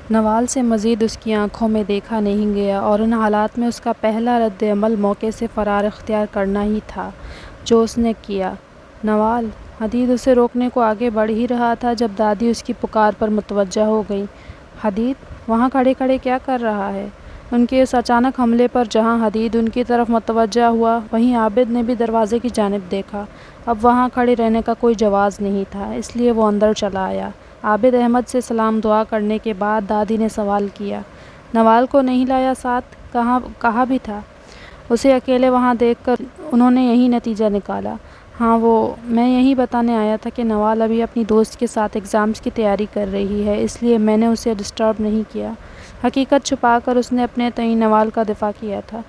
نوال سے مزید اس کی آنکھوں میں دیکھا نہیں گیا اور ان حالات میں اس کا پہلا رد عمل موقع سے فرار اختیار کرنا ہی تھا جو اس نے کیا۔ نوال! حدید اسے روکنے کو آگے بڑھ ہی رہا تھا جب دادی اس کی پکار پر متوجہ ہو گئی۔ حدید! وہاں کھڑے کھڑے کیا کر رہا ہے؟ ان کے اس اچانک حملے پر جہاں حدید ان کی طرف متوجہ ہوا وہیں عابد نے بھی دروازے کی جانب دیکھا۔ اب وہاں کھڑے رہنے کا کوئی جواز نہیں تھا، اس لیے وہ اندر چلا آیا۔ عابد احمد سے سلام دعا کرنے کے بعد دادی نے سوال کیا، نوال کو نہیں لایا ساتھ؟ کہا بھی تھا اسے اکیلے وہاں دیکھ کر انہوں نے یہی نتیجہ نکالا۔ ہاں میں یہی بتانے آیا تھا کہ نوال ابھی اپنی دوست کے ساتھ ایگزامز کی تیاری کر رہی ہے، اس لیے میں نے اسے ڈسٹرب نہیں کیا۔ حقیقت چھپا کر اس نے اپنے تئیں نوال کا دفاع کیا تھا۔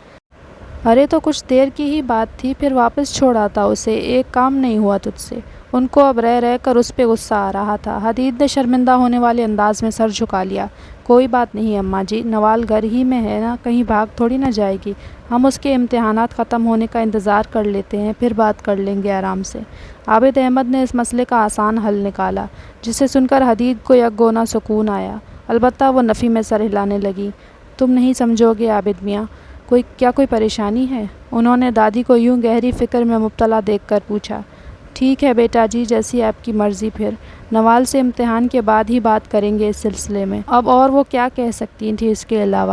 ارے تو کچھ دیر کی ہی بات تھی، پھر واپس چھوڑ آتا اسے، ایک کام نہیں ہوا تجھ سے۔ ان کو اب رہ کر اس پہ غصہ آ رہا تھا۔ حدید نے شرمندہ ہونے والے انداز میں سر جھکا لیا۔ کوئی بات نہیں اماں جی، نوال گھر ہی میں ہے نا، کہیں بھاگ تھوڑی نہ جائے گی۔ ہم اس کے امتحانات ختم ہونے کا انتظار کر لیتے ہیں، پھر بات کر لیں گے آرام سے۔ عابد احمد نے اس مسئلے کا آسان حل نکالا، جسے سن کر حدید کو یک گونا سکون آیا۔ البتہ وہ نفی میں سر ہلانے لگی۔ تم نہیں سمجھو گے عابد میاں، کوئی پریشانی ہے؟ انہوں نے دادی کو یوں گہری فکر میں مبتلا دیکھ کر پوچھا۔ ٹھیک ہے بیٹا جی، جیسی آپ کی مرضی، پھر نوال سے امتحان کے بعد ہی بات کریں گے اس سلسلے میں۔ اب اور وہ کیا کہہ سکتی تھیں اس کے علاوہ؟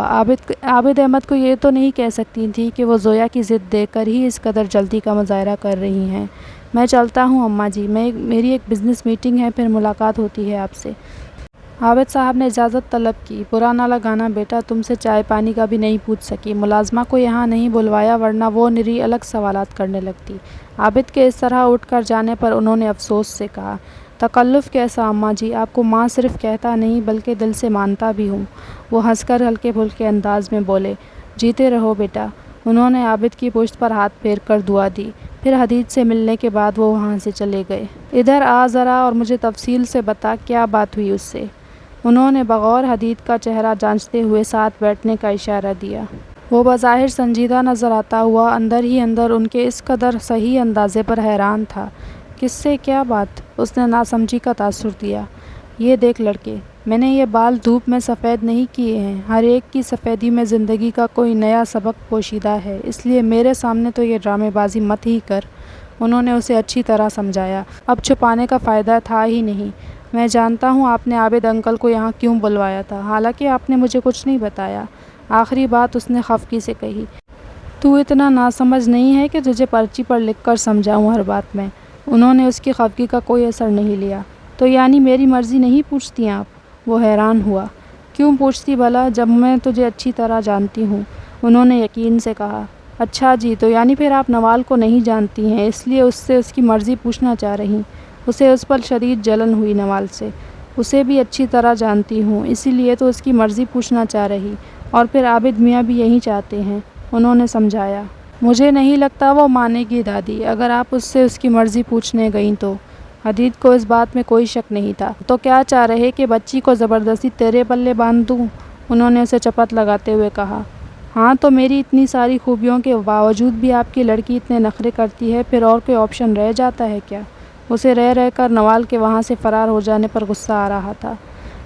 عابد احمد کو یہ تو نہیں کہہ سکتی تھیں کہ وہ زویا کی ضد دیکھ کر ہی اس قدر جلدی کا مظاہرہ کر رہی ہیں۔ میں چلتا ہوں اماں جی، میری ایک بزنس میٹنگ ہے، پھر ملاقات ہوتی ہے آپ سے۔ عابد صاحب نے اجازت طلب کی۔ برا نہ لگانا بیٹا، تم سے چائے پانی کا بھی نہیں پوچھ سکی، ملازمہ کو یہاں نہیں بلوایا ورنہ وہ نری الگ سوالات کرنے لگتی۔ عابد کے اس طرح اٹھ کر جانے پر انہوں نے افسوس سے کہا، تکلف کیسا اماں جی، آپ کو ماں صرف کہتا نہیں بلکہ دل سے مانتا بھی ہوں۔ وہ ہنس کر ہلکے پھلکے انداز میں بولے، جیتے رہو بیٹا۔ انہوں نے عابد کی پشت پر ہاتھ پھیر کر دعا دی۔ پھر حدید سے ملنے کے بعد وہ وہاں سے چلے گئے۔ ادھر آ ذرا اور مجھے تفصیل سے بتا کیا بات ہوئی اس سے۔ انہوں نے بغور حدید کا چہرہ جانچتے ہوئے ساتھ بیٹھنے کا اشارہ دیا۔ وہ بظاہر سنجیدہ نظر آتا ہوا اندر ہی اندر ان کے اس قدر صحیح اندازے پر حیران تھا۔ کس سے کیا بات؟ اس نے ناسمجھی کا تاثر دیا۔ یہ دیکھ لڑکے، میں نے یہ بال دھوپ میں سفید نہیں کیے ہیں، ہر ایک کی سفیدی میں زندگی کا کوئی نیا سبق پوشیدہ ہے، اس لیے میرے سامنے تو یہ ڈرامے بازی مت ہی کر۔ انہوں نے اسے اچھی طرح سمجھایا۔ اب چھپانے کا فائدہ تھا ہی نہیں۔ میں جانتا ہوں آپ نے عابد انکل کو یہاں کیوں بلوایا تھا، حالانکہ آپ نے مجھے کچھ نہیں بتایا۔ آخری بات اس نے خفگی سے کہی۔ تو اتنا ناسمجھ نہیں ہے کہ تجھے پرچی پر لکھ کر سمجھاؤں ہر بات میں؟ انہوں نے اس کی خفگی کا کوئی اثر نہیں لیا۔ تو یعنی میری مرضی نہیں پوچھتی آپ؟ وہ حیران ہوا۔ کیوں پوچھتی بھلا، جب میں تجھے اچھی طرح جانتی ہوں؟ انہوں نے یقین سے کہا۔ اچھا جی، تو یعنی پھر آپ نوال کو نہیں جانتی ہیں، اس لیے اس سے اس کی مرضی پوچھنا چاہ رہی؟ اسے اس پر شدید جلن ہوئی نوال سے۔ اسے بھی اچھی طرح جانتی ہوں، اسی لیے تو اس کی مرضی پوچھنا چاہ رہی، اور پھر عابد میاں بھی یہی چاہتے ہیں، انہوں نے سمجھایا۔ مجھے نہیں لگتا وہ مانے گی دادی، اگر آپ اس سے اس کی مرضی پوچھنے گئیں تو۔ حدید کو اس بات میں کوئی شک نہیں تھا۔ تو کیا چاہ رہے کہ بچی کو زبردستی تیرے پلے باندھ دوں؟ انہوں نے اسے چپت لگاتے ہوئے کہا۔ ہاں تو میری اتنی ساری خوبیوں کے باوجود بھی آپ کی لڑکی اتنے نخرے کرتی ہے، پھر اور کوئی آپشن رہ جاتا ہے کیا؟ اسے رہ کر نوال کے وہاں سے فرار ہو جانے پر غصہ آ رہا تھا۔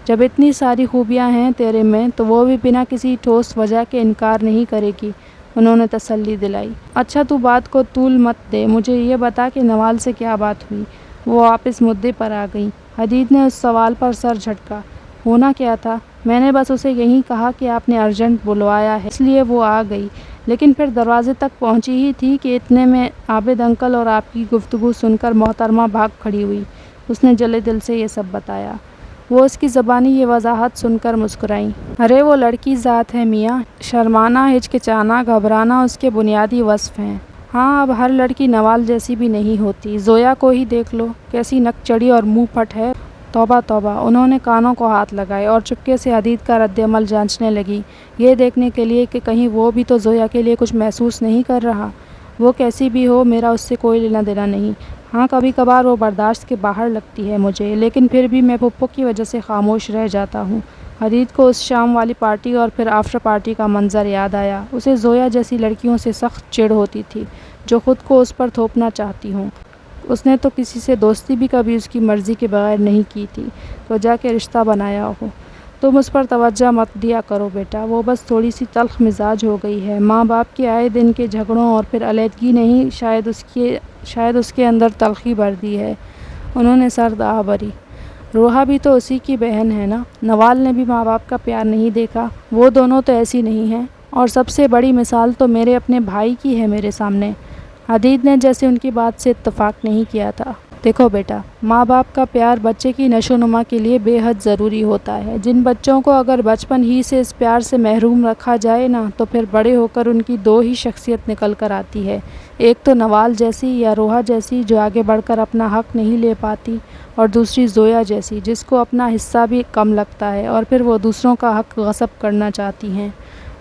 جب اتنی ساری خوبیاں ہیں تیرے میں تو وہ بھی بنا کسی ٹھوس وجہ کے انکار نہیں کرے گی، انہوں نے تسلی دلائی۔ اچھا تو بات کو طول مت دے، مجھے یہ بتا کہ نوال سے کیا بات ہوئی؟ وہ واپس مدعے پر آ گئیں۔ حدید نے اس سوال پر سر جھٹکا۔ ہونا کیا تھا؟ میں نے بس اسے یہی کہا کہ آپ نے ارجنٹ بلوایا ہے، اس لیے وہ آ گئی، لیکن پھر دروازے تک پہنچی ہی تھی کہ اتنے میں عابد انکل اور آپ کی گفتگو سن کر محترمہ بھاگ کھڑی ہوئی۔ اس نے جلے دل سے یہ سب بتایا۔ وہ اس کی زبانی یہ وضاحت سن کر مسکرائیں۔ ارے وہ لڑکی ذات ہے میاں، شرمانا، ہچکچانا، گھبرانا اس کے بنیادی وصف ہیں۔ ہاں اب ہر لڑکی نوال جیسی بھی نہیں ہوتی، زویا کو ہی دیکھ لو، کیسی نک چڑی اور منہ پھٹ ہے۔ توبہ توبہ، انہوں نے کانوں کو ہاتھ لگائے اور چپکے سے حدید کا رد عمل جانچنے لگی، یہ دیکھنے کے لیے کہ کہیں وہ بھی تو زویا کے لیے کچھ محسوس نہیں کر رہا۔ وہ کیسی بھی ہو، میرا اس سے کوئی لینا دینا نہیں۔ ہاں کبھی کبھار وہ برداشت کے باہر لگتی ہے مجھے، لیکن پھر بھی میں پھپھو کی وجہ سے خاموش رہ جاتا ہوں۔ حدید کو اس شام والی پارٹی اور پھر آفٹر پارٹی کا منظر یاد آیا۔ اسے زویا جیسی لڑکیوں سے سخت چڑ ہوتی تھی جو خود کو اس پر تھوپنا چاہتی ہوں۔ اس نے تو کسی سے دوستی بھی کبھی اس کی مرضی کے بغیر نہیں کی تھی، تو جا کے رشتہ بنایا ہو۔ تم اس پر توجہ مت دیا کرو بیٹا، وہ بس تھوڑی سی تلخ مزاج ہو گئی ہے۔ ماں باپ کے آئے دن کے جھگڑوں اور پھر علیحدگی نے ہی شاید اس کے اندر تلخی بھر دی ہے۔ انہوں نے سرد آہ بھری۔ روحا بھی تو اسی کی بہن ہے نا، نوال نے بھی ماں باپ کا پیار نہیں دیکھا؟ وہ دونوں تو ایسی نہیں ہیں، اور سب سے بڑی مثال تو میرے اپنے بھائی کی ہے میرے سامنے۔ حدید نے جیسے ان کی بات سے اتفاق نہیں کیا تھا۔ دیکھو بیٹا، ماں باپ کا پیار بچے کی نشو و نما کے لیے بے حد ضروری ہوتا ہے۔ جن بچوں کو اگر بچپن ہی سے اس پیار سے محروم رکھا جائے نا، تو پھر بڑے ہو کر ان کی دو ہی شخصیت نکل کر آتی ہے، ایک تو نوال جیسی یا روحا جیسی جو آگے بڑھ کر اپنا حق نہیں لے پاتی، اور دوسری زویا جیسی جس کو اپنا حصہ بھی کم لگتا ہے اور پھر وہ دوسروں کا حق غصب کرنا چاہتی ہیں۔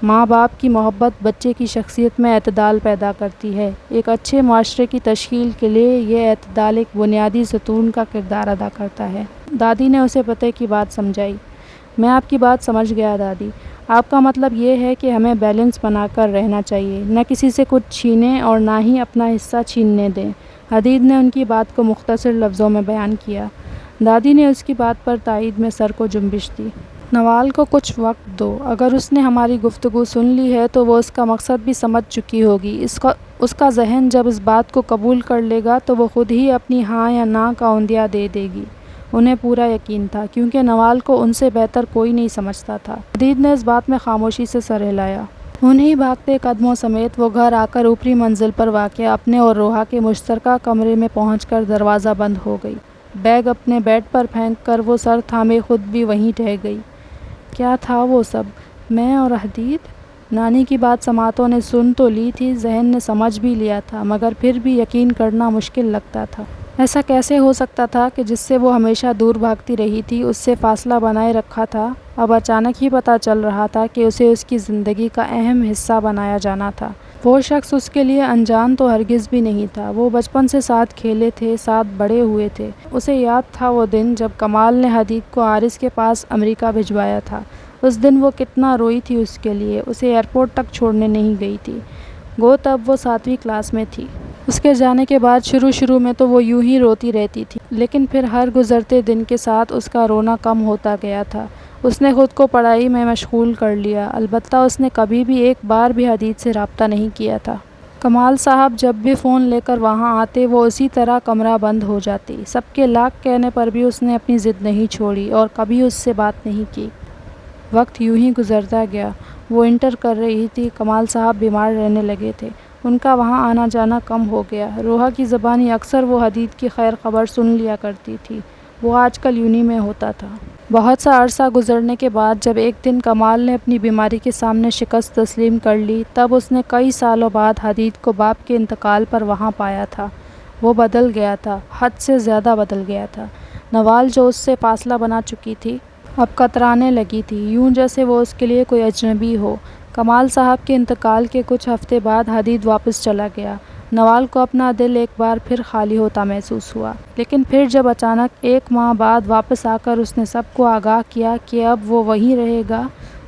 ماں باپ کی محبت بچے کی شخصیت میں اعتدال پیدا کرتی ہے۔ ایک اچھے معاشرے کی تشکیل کے لیے یہ اعتدال ایک بنیادی ستون کا کردار ادا کرتا ہے۔ دادی نے اسے پتے کی بات سمجھائی۔ میں آپ کی بات سمجھ گیا دادی، آپ کا مطلب یہ ہے کہ ہمیں بیلنس بنا کر رہنا چاہیے، نہ کسی سے کچھ چھینیں اور نہ ہی اپنا حصہ چھیننے دیں۔ حدید نے ان کی بات کو مختصر لفظوں میں بیان کیا۔ دادی نے اس کی بات پر تائید میں سر کو جنبش دی۔ نوال کو کچھ وقت دو، اگر اس نے ہماری گفتگو سن لی ہے تو وہ اس کا مقصد بھی سمجھ چکی ہوگی۔ اس کا ذہن جب اس بات کو قبول کر لے گا تو وہ خود ہی اپنی ہاں یا نہ کا عندیہ دے دے گی۔ انہیں پورا یقین تھا، کیونکہ نوال کو ان سے بہتر کوئی نہیں سمجھتا تھا۔ حدید نے اس بات میں خاموشی سے سر ہلایا۔ انہی بھاگتے قدموں سمیت وہ گھر آ کر اوپری منزل پر واقع اپنے اور روحا کے مشترکہ کمرے میں پہنچ کر دروازہ بند ہو گئی۔ بیگ اپنے بیڈ پر پھینک کر وہ سر تھامے خود بھی وہیں ٹھہر گئی۔ کیا تھا وہ سب؟ میں اور حدید؟ نانی کی بات سماعتوں نے سن تو لی تھی، ذہن نے سمجھ بھی لیا تھا، مگر پھر بھی یقین کرنا مشکل لگتا تھا۔ ایسا کیسے ہو سکتا تھا کہ جس سے وہ ہمیشہ دور بھاگتی رہی تھی، اس سے فاصلہ بنائے رکھا تھا، اب اچانک ہی پتہ چل رہا تھا کہ اسے اس کی زندگی کا اہم حصہ بنایا جانا تھا۔ وہ شخص اس کے لیے انجان تو ہرگز بھی نہیں تھا، وہ بچپن سے ساتھ کھیلے تھے، ساتھ بڑے ہوئے تھے۔ اسے یاد تھا وہ دن جب کمال نے حدید کو عارض کے پاس امریکہ بھجوایا تھا۔ اس دن وہ کتنا روئی تھی اس کے لیے، اسے ایئرپورٹ تک چھوڑنے نہیں گئی تھی۔ گو تب وہ 7ویں کلاس میں تھی۔ اس کے جانے کے بعد شروع میں تو وہ یوں ہی روتی رہتی تھی، لیکن پھر ہر گزرتے دن کے ساتھ اس کا رونا کم ہوتا گیا تھا۔ اس نے خود کو پڑھائی میں مشغول کر لیا، البتہ اس نے کبھی بھی ایک بار بھی حدید سے رابطہ نہیں کیا تھا۔ کمال صاحب جب بھی فون لے کر وہاں آتے، وہ اسی طرح کمرہ بند ہو جاتی۔ سب کے لاکھ کہنے پر بھی اس نے اپنی ضد نہیں چھوڑی اور کبھی اس سے بات نہیں کی۔ وقت یوں ہی گزرتا گیا۔ وہ انٹر کر رہی تھی، کمال صاحب بیمار رہنے لگے تھے، ان کا وہاں آنا جانا کم ہو گیا۔ روحا کی زبانی اکثر وہ حدید کی خیر خبر سن لیا کرتی تھی، وہ آج کل یونہی میں ہوتا تھا۔ بہت سا عرصہ گزرنے کے بعد جب ایک دن کمال نے اپنی بیماری کے سامنے شکست تسلیم کر لی، تب اس نے کئی سالوں بعد حدید کو باپ کے انتقال پر وہاں پایا تھا۔ وہ بدل گیا تھا، حد سے زیادہ بدل گیا تھا۔ نوال جو اس سے فاصلہ بنا چکی تھی، اب کترانے لگی تھی، یوں جیسے وہ اس کے لیے کوئی اجنبی ہو۔ کمال صاحب کے انتقال کے کچھ ہفتے بعد حدید واپس چلا گیا۔ نوال کو اپنا دل ایک بار پھر خالی ہوتا محسوس ہوا، لیکن پھر جب اچانک 1 ماہ بعد واپس آ کر اس نے سب کو آگاہ کیا کہ اب وہ وہیں رہے گا،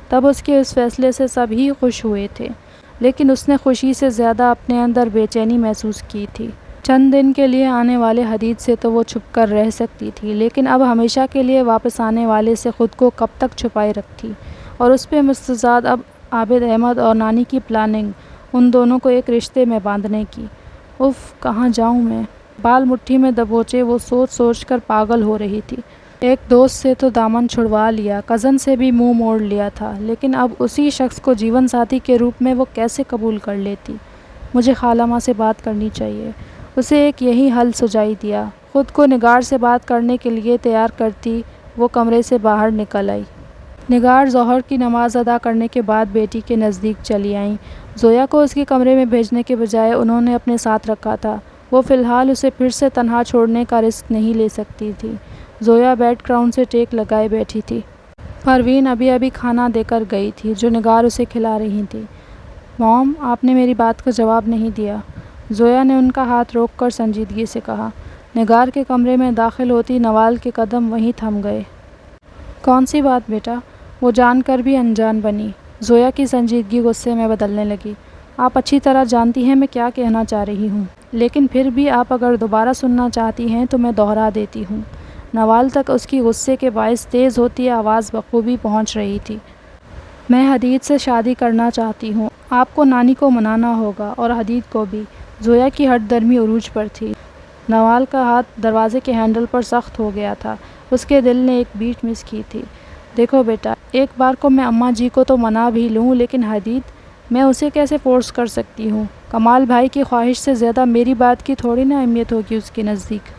تب اس کے اس فیصلے سے سب ہی خوش ہوئے تھے، لیکن اس نے خوشی سے زیادہ اپنے اندر بے چینی محسوس کی تھی۔ چند دن کے لیے آنے والے حدید سے تو وہ چھپ کر رہ سکتی تھی، لیکن اب ہمیشہ کے لیے واپس آنے والے سے خود کو کب تک چھپائے رکھتی؟ اور اس پہ مستزاد اب عابد احمد اور نانی کی پلاننگ، ان دونوں کو ایک رشتے میں باندھنے کی۔ اف، کہاں جاؤں میں؟ بال مٹھی میں دبوچے وہ سوچ کر پاگل ہو رہی تھی۔ ایک دوست سے تو دامن چھڑوا لیا، کزن سے بھی منہ موڑ لیا تھا، لیکن اب اسی شخص کو جیون ساتھی کے روپ میں وہ کیسے قبول کر لیتی؟ مجھے خالہ ماں سے بات کرنی چاہیے، اسے ایک یہی حل سجائی دیا۔ خود کو نگار سے بات کرنے کے لیے تیار کرتی وہ کمرے سے باہر نکل آئی۔ نگار ظہر کی نماز ادا کرنے کے بعد بیٹی کے نزدیک چلی آئیں۔ زویا کو اس کے کمرے میں بھیجنے کے بجائے انہوں نے اپنے ساتھ رکھا تھا۔ وہ فی الحال اسے پھر سے تنہا چھوڑنے کا رسک نہیں لے سکتی تھی۔ زویا بیڈ گراؤنڈ سے ٹیک لگائے بیٹھی تھی۔ پروین ابھی کھانا دے کر گئی تھی جو نگار اسے کھلا رہی تھی۔ موم، آپ نے میری بات کا جواب نہیں دیا، زویا نے ان کا ہاتھ روک کر سنجیدگی سے کہا۔ نگار کے کمرے میں داخل ہوتی نوال کے قدم وہیں تھم گئے۔ کون سی بات بیٹا؟ وہ جان کر بھی انجان بنی۔ زویا کی سنجیدگی غصے میں بدلنے لگی۔ آپ اچھی طرح جانتی ہیں میں کیا کہنا چاہ رہی ہوں، لیکن پھر بھی آپ اگر دوبارہ سننا چاہتی ہیں تو میں دوہرا دیتی ہوں۔ نوال تک اس کی غصے کے باعث تیز ہوتی آواز بخوبی پہنچ رہی تھی۔ میں حدید سے شادی کرنا چاہتی ہوں۔ آپ کو نانی کو منانا ہوگا اور حدید کو بھی۔ زویا کی ہٹ درمی عروج پر تھی۔ نوال کا ہاتھ دروازے کے ہینڈل پر سخت ہو گیا تھا۔ اس کے دل نے ایک بیٹ مس کی تھی۔ دیکھو بیٹا، ایک بار کو میں اماں جی کو تو منا بھی لوں، لیکن حدید، میں اسے کیسے فورس کر سکتی ہوں؟ کمال بھائی کی خواہش سے زیادہ میری بات کی تھوڑی نا اہمیت ہوگی اس کے نزدیک،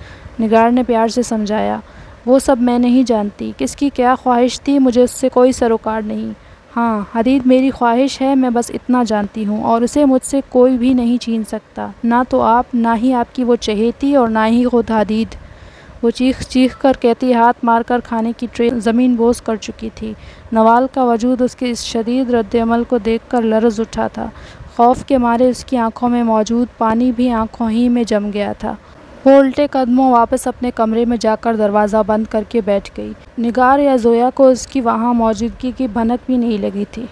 نگار نے پیار سے سمجھایا۔ وہ سب میں نہیں جانتی، کس کی کیا خواہش تھی، مجھے اس سے کوئی سروکار نہیں۔ ہاں حدید میری خواہش ہے، میں بس اتنا جانتی ہوں، اور اسے مجھ سے کوئی بھی نہیں چھین سکتا، نہ تو آپ، نہ ہی آپ کی وہ چہیتی، اور نہ ہی خود حدید۔ وہ چیخ چیخ کر کہتی ہاتھ مار کر کھانے کی ٹرے زمین بوس کر چکی تھی۔ نوال کا وجود اس کے اس شدید رد عمل کو دیکھ کر لرز اٹھا تھا۔ خوف کے مارے اس کی آنکھوں میں موجود پانی بھی آنکھوں ہی میں جم گیا تھا۔ وہ الٹے قدموں واپس اپنے کمرے میں جا کر دروازہ بند کر کے بیٹھ گئی۔ نگار یا زویا کو اس کی وہاں موجودگی کی بھنک بھی نہیں لگی تھی۔